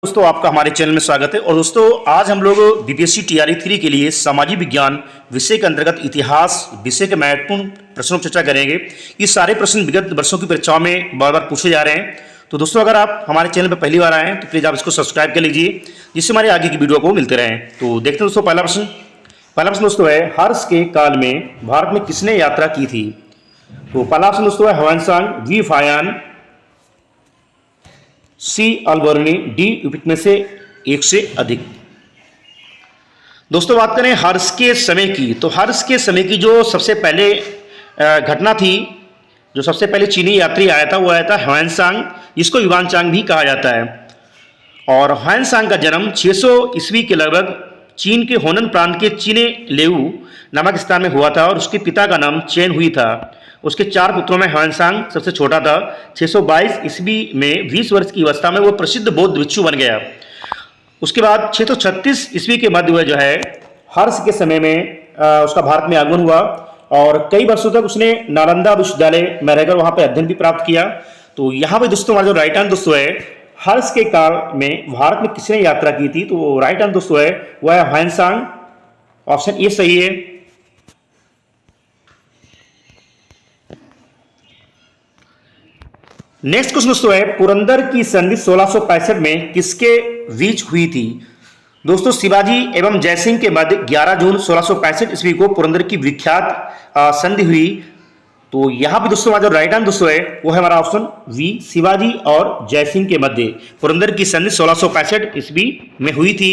दोस्तों आपका हमारे चैनल में स्वागत है। और दोस्तों आज हम लोग बीपीएससी टीआरई 3 के लिए सामाजिक विज्ञान विषय के अंतर्गत इतिहास विषय के महत्वपूर्ण प्रश्नों पर चर्चा करेंगे। ये सारे प्रश्न विगत वर्षों की परीक्षाओं में बार बार पूछे जा रहे हैं। तो दोस्तों अगर आप हमारे चैनल पर पहली बार आए हैं तो प्लीज़ आप इसको सब्सक्राइब कर लीजिए, जिससे हमारे आगे की वीडियो को मिलते रहें। तो देखते हैं दोस्तों पहला प्रश्न दोस्तों है, हर्ष के काल में भारत में किसने यात्रा की थी? तो पहला ऑप्शन दोस्तों है Hiuen Tsang, B Fa Hien, C Alberuni, D उपयुक्त में से एक से अधिक। दोस्तों बात करें हर्ष के समय की, तो हर्ष के समय की जो सबसे पहले घटना थी, जो सबसे पहले चीनी यात्री आया था वो आया था ह्वेनसांग, जिसको युवानचांग भी कहा जाता है। और ह्वेनसांग का जन्म 600 ईस्वी के लगभग चीन के होनन प्रांत के चिने लेऊ नामक स्थान में हुआ था और उसके पिता का नाम चेन हुई था। उसके 4 पुत्रों में ह्वेनसांग सबसे छोटा था। 622 ईस्वी में 20 वर्ष की अवस्था में वो प्रसिद्ध बौद्ध भिक्षु बन गया। उसके बाद 636 ईस्वी के मध्य में जो है हर्ष के समय में उसका भारत में आगमन हुआ और कई वर्षों तक उसने नालंदा विश्वविद्यालय में रहकर वहाँ पर अध्ययन भी प्राप्त किया। तो यहाँ पे दोस्तों हमारा जो राइट आंसर दोस्तों है, हर्ष के काल में भारत में किसने यात्रा की थी, तो राइट आंसर दोस्तों है वह है ह्वेनसांग। ऑप्शन ए सही है। नेक्स्ट क्वेश्चन दोस्तों है, पुरंदर की संधि 1665 में किसके बीच हुई थी? दोस्तों शिवाजी एवं जयसिंह के मध्य 11 जून 1665 ईस्वी को पुरंदर की विख्यात संधि हुई। तो यहां पे दोस्तों हमारा जो राइट आंसर दोस्तों है वो है हमारा ऑप्शन वी, शिवाजी और जयसिंह के मध्य पुरंदर की संधि 1665 ईस्वी में हुई थी।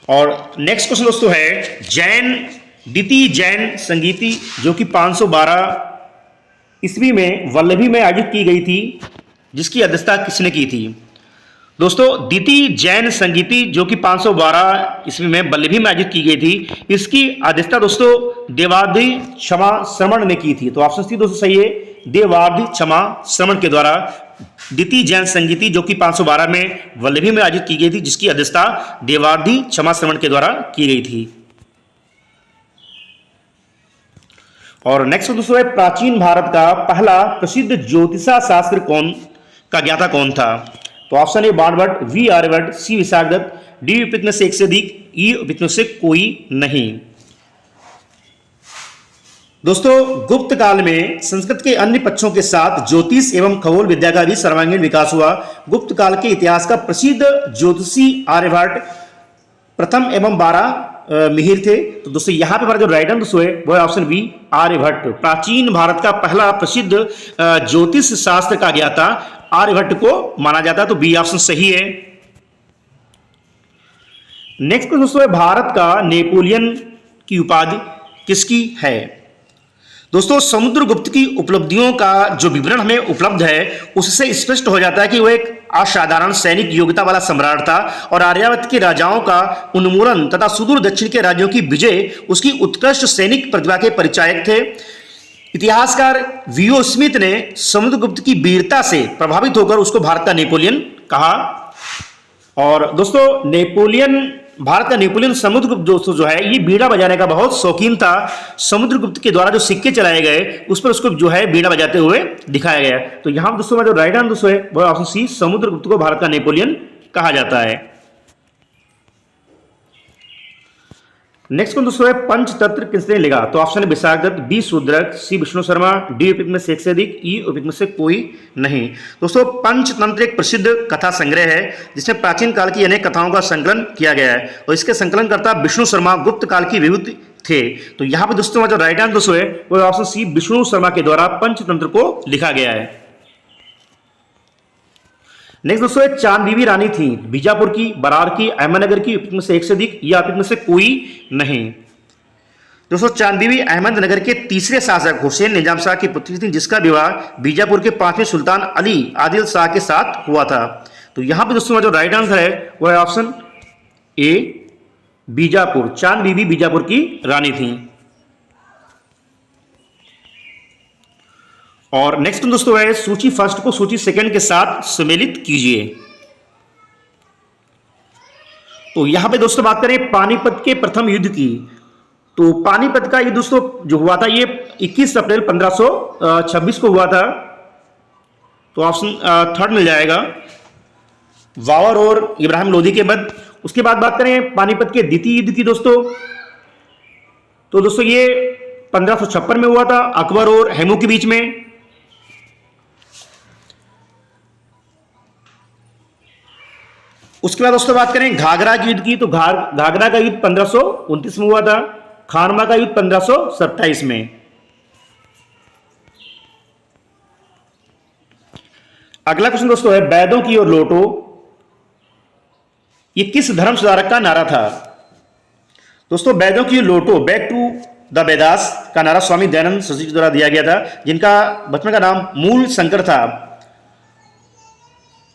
और नेक्स्ट क्वेश्चन दोस्तों है, द्वितीय जैन संगीति जो कि 512 ईस्वी में वल्लभी में आयोजित की गई थी, जिसकी अध्यक्षता किसने की थी? दोस्तों द्वितीय जैन संगीति जो कि 512 ईस्वी में वल्लभी में आयोजित की गई थी, इसकी अध्यक्षता दोस्तों देवादि क्षमा श्रवण ने की थी। तो ऑप्शन सी दोस्तों सही है, देवादि क्षमा श्रवण के द्वारा द्वितीय जैन संगीति जो कि 512 में वल्लभी में आयोजित की गई थी, जिसकी अध्यक्षता देवादि क्षमा श्रवण के द्वारा की गई थी। और नेक्स्ट दोस्तों है, प्राचीन भारत का पहला प्रसिद्ध ज्योतिषा शास्त्र का ज्ञाता कौन था? तो option A Banabhatta, B Aryabhata, C Vishakhadatta, D उपयुक्त में से एक से अधिक, ई उपयुक्त में से कोई नहीं। दोस्तों गुप्त काल में संस्कृत के अन्य पक्षों के साथ ज्योतिष एवं खगोल विद्या का भी सर्वांगीण विकास हुआ। गुप्त काल के इतिहास का प्रसिद्ध ज्योतिषी आर्यभट्ट प्रथम एवं 12 मिहिर थे। तो दोस्तों यहाँ पे हमारा जो राइट आंसर है वो है ऑप्शन बी, आर्यभट्ट। प्राचीन भारत का पहला प्रसिद्ध ज्योतिष शास्त्र का ज्ञाता आर्यभट्ट को माना जाता है। तो बी ऑप्शन सही है। नेक्स्ट दोस्तों है, भारत का नेपोलियन की उपाधि किसकी है? दोस्तों समुद्रगुप्त की उपलब्धियों का जो विवरण हमें उपलब्ध है उससे स्पष्ट हो जाता है कि वह एक असाधारण सैनिक योग्यता वाला सम्राट था और आर्यावर्त के राजाओं का उन्मूलन तथा सुदूर दक्षिण के राज्यों की विजय उसकी उत्कृष्ट सैनिक प्रतिभा के परिचायक थे। इतिहासकार वीओ स्मिथ ने समुद्रगुप्त की वीरता से प्रभावित होकर उसको भारत का नेपोलियन कहा। और दोस्तों भारत का नेपोलियन समुद्रगुप्त दोस्तों जो है ये बीड़ा बजाने का बहुत शौकीन था। समुद्रगुप्त के द्वारा जो सिक्के चलाए गए उस पर उसको जो है बीड़ा बजाते हुए दिखाया गया। तो यहां दोस्तों जो राइट आंसर दोस्तों है वो ऑप्शन सी, समुद्रगुप्त को भारत का नेपोलियन कहा जाता है। नेक्स्ट दोस्तों है, पंचतंत्र किसने लिखा? तो ऑप्शन है विशाखदत्त, बी शूद्रक, सी विष्णु शर्मा, डी उपयुक्त में से एक से अधिक, ई उपयुक्त में से कोई नहीं। दोस्तों पंचतंत्र एक प्रसिद्ध कथा संग्रह है जिसमें प्राचीन काल की अनेक कथाओं का संकलन किया गया है और इसके संकलनकर्ता विष्णु शर्मा गुप्त काल की विभूति थे। तो यहाँ पे दोस्तों जो राइट आंसर है वो ऑप्शन सी, विष्णु शर्मा के द्वारा पंचतंत्र को लिखा गया है। नेक्स्ट दोस्तों एक चांद बीबी रानी थी, बीजापुर की, बरार की, अहमदनगर की, उपयुक्त में से एक से अधिक या उपयुक्त में से कोई नहीं। दोस्तों चांद बीबी अहमदनगर के तीसरे शासक हुसैन निजाम शाह की पुत्री थी, जिसका विवाह बीजापुर के 5वें सुल्तान अली आदिल शाह के साथ हुआ था। तो यहां पे दोस्तों जो राइट आंसर है वह है ऑप्शन ए, बीजापुर। चांद बीबी बीजापुर की रानी थी। और नेक्स्ट दोस्तों है, सूची फर्स्ट को सूची सेकंड के साथ सम्मिलित कीजिए। तो यहां पे दोस्तों बात करें पानीपत के प्रथम युद्ध की, तो पानीपत का युद्ध दोस्तों जो हुआ था ये 21 अप्रैल 1526 को हुआ था। तो ऑप्शन थर्ड मिल जाएगा, बाबर और इब्राहिम लोदी के बाद। उसके बाद बात करें पानीपत के द्वितीय युद्ध की दोस्तों, तो दोस्तों ये 1556 में हुआ था अकबर और हेमू के बीच में। उसके बाद दोस्तों बात करें घाघरा के युद्ध की, तो घाघरा का युद्ध 1529 में हुआ था, खानवा का युद्ध 1527 में। अगला क्वेश्चन दोस्तों है वैदों की ओर लौटो, ये किस धर्म सुधारक का नारा था? दोस्तों वैदों की ओर लौटो, बैक टू द वेदास का नारा स्वामी दयानंद सरस्वती के द्वारा दिया गया था, जिनका बचपन का नाम मूल शंकर था।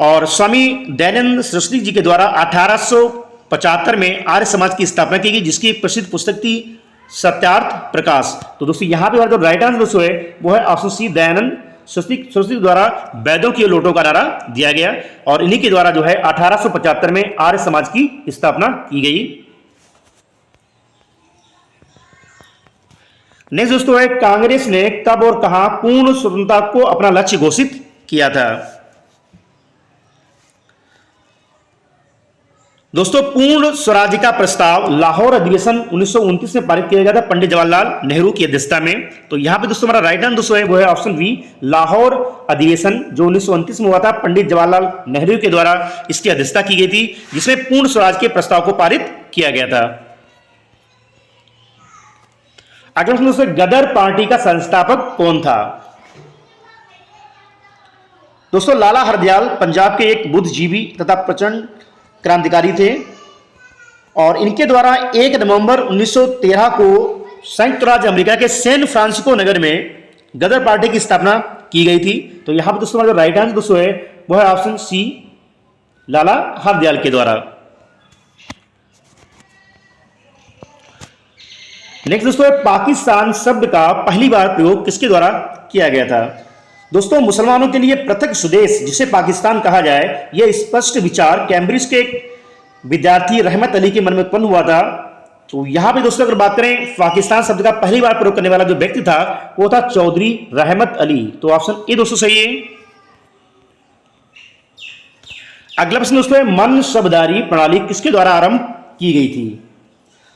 और स्वामी दयानंद सरस्वती जी के द्वारा 1875 में आर्य समाज की स्थापना की गई, जिसकी एक प्रसिद्ध पुस्तक थी सत्यार्थ प्रकाश। तो दोस्तों यहां पे जो राइट आंसर दोस्तों है वो है ऑप्शन सी, दयानंद सरस्वती द्वारा वैदों की लोटो का नारा दिया गया, और इन्हीं के द्वारा जो है 1875 में आर्य समाज की स्थापना की गई। नेक्स्ट दोस्तों है कांग्रेस ने कब और कहां पूर्ण स्वतंत्रता को अपना लक्ष्य घोषित किया था? दोस्तों पूर्ण स्वराज्य का प्रस्ताव लाहौर अधिवेशन 1929 में पारित किया गया था पंडित जवाहरलाल नेहरू की अध्यक्षता में। तो यहां पे दोस्तों हमारा राइट आंसर दोस्तों है वो है ऑप्शन बी, लाहौर अधिवेशन जो 1929 में हुआ था पंडित जवाहरलाल नेहरू के द्वारा इसकी अध्यक्षता की गई थी, जिसमें पूर्ण स्वराज के प्रस्ताव को पारित किया गया था। अगला प्रश्न दोस्तों, गदर पार्टी का संस्थापक कौन था? दोस्तों लाला हरदयाल पंजाब के एक बुद्धिजीवी तथा प्रचंड क्रांतिकारी थे, और इनके द्वारा 1 नवंबर 1913 को संयुक्त राज्य अमेरिका के सैन फ्रांसिस्को नगर में गदर पार्टी की स्थापना की गई थी। तो यहां पर दोस्तों जो राइट आंसर दोस्तों है वो है ऑप्शन सी, लाला हरदयाल के द्वारा। नेक्स्ट दोस्तों पाकिस्तान शब्द का पहली बार प्रयोग किसके द्वारा किया गया था? दोस्तों मुसलमानों के लिए पृथक स्वदेश जिसे पाकिस्तान कहा जाए, यह स्पष्ट विचार कैम्ब्रिज के एक विद्यार्थी रहमत अली के मन में उत्पन्न हुआ था। तो यहां पे दोस्तों अगर बात करें पाकिस्तान शब्द का पहली बार प्रयोग करने वाला जो व्यक्ति था वो था चौधरी रहमत अली। तो ऑप्शन ए दोस्तों सही है। अगला प्रश्न दोस्तों मनसबदारी प्रणाली किसके द्वारा आरंभ की गई थी?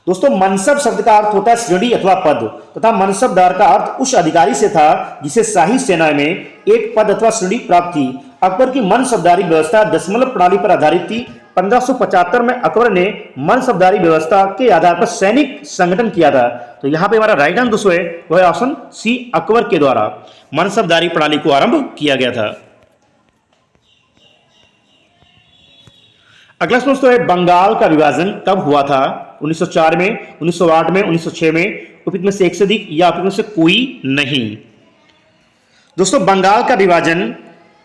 दोस्तों मनसब शब्द का अर्थ होता है श्रेणी अथवा पद, तथा मनसबदार का अर्थ उस अधिकारी से था जिसे शाही सेना में एक पद अथवा श्रेणी प्राप्त थी। अकबर की मनसबदारी व्यवस्था दशमलव प्रणाली पर आधारित थी। 1575 में अकबर ने मनसबदारी व्यवस्था के आधार पर सैनिक संगठन किया था। तो यहां पे हमारा राइट आंसर दोस्तों है वह है ऑप्शन सी, अकबर के द्वारा मनसबदारी प्रणाली को आरंभ किया गया था। अगला दोस्तों है बंगाल का विभाजन कब हुआ था? 1904 में, 1908 में, 1906 में, उपयुक्त में से एक से अधिक या उपयुक्त में से कोई नहीं। दोस्तों बंगाल का विभाजन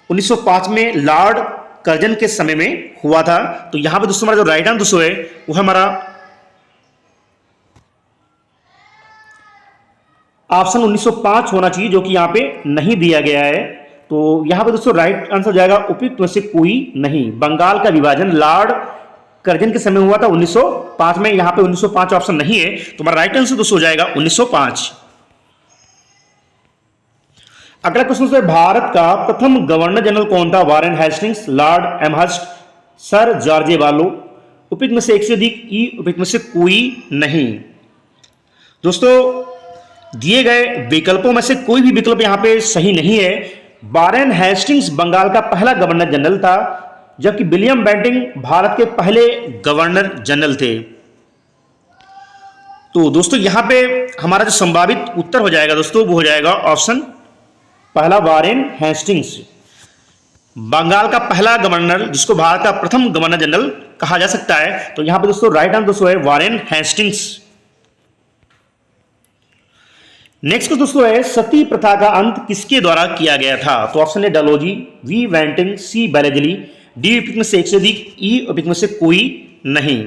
1905 में लॉर्ड कर्जन के समय में हुआ था। तो यहां पे दोस्तों हमारा जो राइट आंसर दोस्तों है वो है हमारा ऑप्शन 1905 होना चाहिए, जो कि यहां पे नहीं दिया गया है। तो यहां पे दोस्तों राइट आंसर जाएगा उपयुक्त में से कोई नहीं। बंगाल का विभाजन लॉर्ड कर्जन के समय हुआ था 1905 में, यहां पे 1905 ऑप्शन नहीं है, तो हमारा राइट आंसर दोस्तों हो जाएगा 1905। अगला क्वेश्चन है भारत का प्रथम गवर्नर जनरल कौन था? Warren Hastings, Lord Amherst, sir George बालो। उपयुक्त में से एक से अधिक, ई उपयुक्त में से कोई नहीं। दोस्तों दिए गए विकल्पों में से कोई भी विकल्प यहां पे सही नहीं है। वारेन हेस्टिंग्स बंगाल का पहला गवर्नर जनरल था, जबकि विलियम बेंटिंग भारत के पहले गवर्नर जनरल थे। तो दोस्तों यहां पे हमारा जो संभावित उत्तर हो जाएगा दोस्तों वो हो जाएगा ऑप्शन पहला, वारेन हेस्टिंग्स। बंगाल का पहला गवर्नर जिसको भारत का प्रथम गवर्नर जनरल कहा जा सकता है। तो यहां पे दोस्तों राइट आंसर दोस्तों है वारेन हेस्टिंग्स। नेक्स्ट दोस्तों है सती प्रथा का अंत किसके द्वारा किया गया था? तो ऑप्शन है Dalhousie, B Bentinck, C Wellesley, D उपयुक्त में से एक से अधिक, ई उपयुक्त में से कोई नहीं।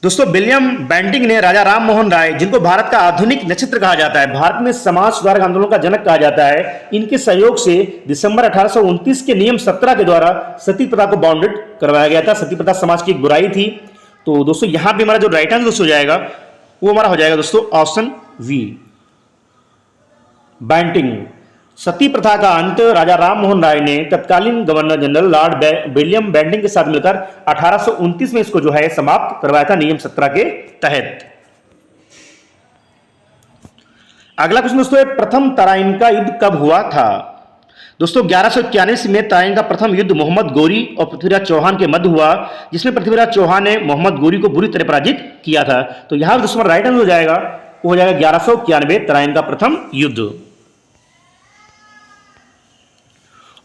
दोस्तों विलियम बेंटिंग ने राजा राम मोहन राय, जिनको भारत का आधुनिक नक्षत्र कहा जाता है, भारत में समाज सुधार आंदोलन का जनक कहा जाता है, इनके सहयोग से दिसंबर 1829 के नियम 17 के द्वारा सती प्रथा को बाउंडेड करवाया गया था। सती प्रथा समाज की एक बुराई थी। तो दोस्तों यहां पे हमारा जो राइट आंसर दोस्तों हो जाएगा वो हमारा हो जाएगा दोस्तों ऑप्शन वी, बेंटिंग। सती प्रथा का अंत राजा राम मोहन राय ने तत्कालीन governor general lord William Bentinck के साथ मिलकर 1829 में इसको जो है समाप्त करवाया था नियम 17 के तहत। अगला क्वेश्चन दोस्तों, प्रथम तराइन का युद्ध कब हुआ था? दोस्तों 1191 में तराइन का प्रथम युद्ध मोहम्मद गोरी और पृथ्वीराज चौहान के मध्य हुआ, जिसमें पृथ्वीराज चौहान ने मोहम्मद गोरी को बुरी तरह पराजित किया था। तो यहां दोस्तों राइट आंसर हो जाएगा, वो हो जाएगा 1191 तराइन का प्रथम युद्ध।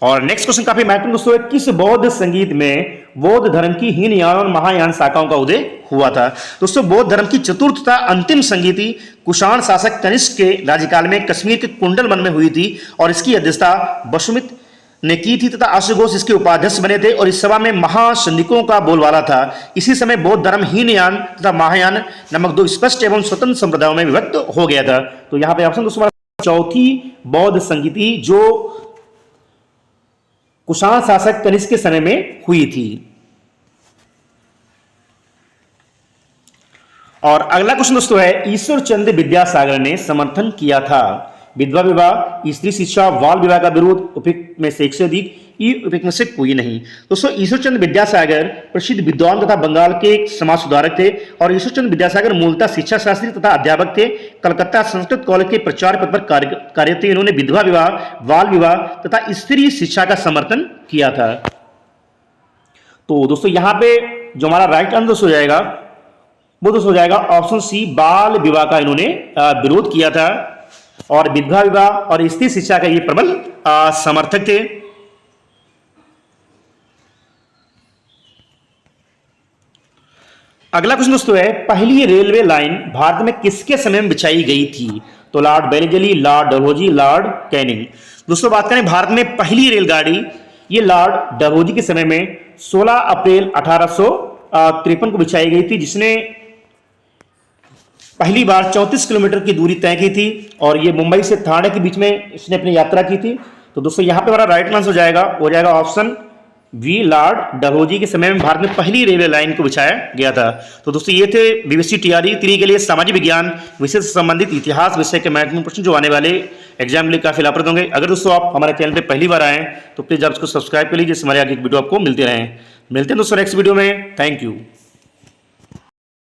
और नेक्स्ट क्वेश्चन काफी महत्वपूर्ण दोस्तों है, किस बौद्ध संगीत में बौद्ध धर्म की हीनयान और महायान शाखाओं का उदय हुआ था? दोस्तों बौद्ध धर्म की चतुर्थ तथा अंतिम संगीति कुषाण शासक कनिष्क के राज्यकाल में कश्मीर के कुंडल वन में हुई थी और इसकी अध्यक्षता बसुमित ने की थी तथा अश्वघोष इसके उपाध्यक्ष बने थे और इस सभा में महासंधिकों का बोलबाला था। इसी समय बौद्ध धर्म हीनयान तथा महायान नामक दो स्पष्ट एवं स्वतंत्र संप्रदायों में विभक्त हो गया था। तो यहां पे ऑप्शन दोस्तों चौथी बौद्ध संगीति जो कुषाण शासक कनिष्क के समय में हुई थी। और अगला क्वेश्चन दोस्तों है, ईश्वर चंद्र विद्यासागर ने समर्थन किया था विधवा विवाह, स्त्री शिक्षा, बाल विवाह का विरोध, उपयुक्त में से एक से अधिक, उपयुक्त में से कोई नहीं। दोस्तों ईश्वर चंद्र विद्यासागर प्रसिद्ध विद्वान तथा बंगाल के समाज सुधारक थे और ईश्वर चंद्र विद्यासागर मूलतः शिक्षा शास्त्री तथा अध्यापक थे। कलकत्ता संस्कृत कॉलेज के प्रचार पद पर कार्य थे। इन्होंने विधवा विवाह, बाल विवाह तथा स्त्री शिक्षा का समर्थन किया था। तो दोस्तों यहां पे जो हमारा राइट आंसर हो जाएगा वो दोस्तों हो जाएगा ऑप्शन सी, बाल विवाह का इन्होंने विरोध किया था और विधवा विवाह और स्त्री शिक्षा का ये प्रबल समर्थक थे। अगला क्वेश्चन दोस्तों है, पहली रेलवे लाइन भारत में किसके समय में बिछाई गई थी? तो Lord Wellesley, Lord Dalhousie, Lord Canning. दोस्तों बात करें भारत में पहली रेलगाड़ी, ये लॉर्ड डलहौजी के समय में 16 अप्रैल 1853 को बिछाई गई थी, जिसने पहली बार 34 किलोमीटर की दूरी तय की थी और ये मुंबई से ठाणे के बीच में इसने अपनी यात्रा की थी। तो दोस्तों यहां पे हमारा राइट आंसर हो जाएगा ऑप्शन वी, लॉर्ड डलहौजी के समय में भारत में पहली रेलवे लाइन को बिछाया गया था। तो दोस्तों ये थे बीबीसी टीआरई 3 के लिए सामाजिक विज्ञान विषय से संबंधित इतिहास विषय के महत्वपूर्ण प्रश्न जो आने वाले एग्जाम के लिए काफी लाभप्रद होंगे। अगर दोस्तों आप हमारे चैनल पर पहली बार आए तो प्लीज आप इसको सब्सक्राइब कर लीजिए, हमारे आगे वीडियो आपको मिलते रहें। मिलते हैं दोस्तों नेक्स्ट वीडियो में। Thank you.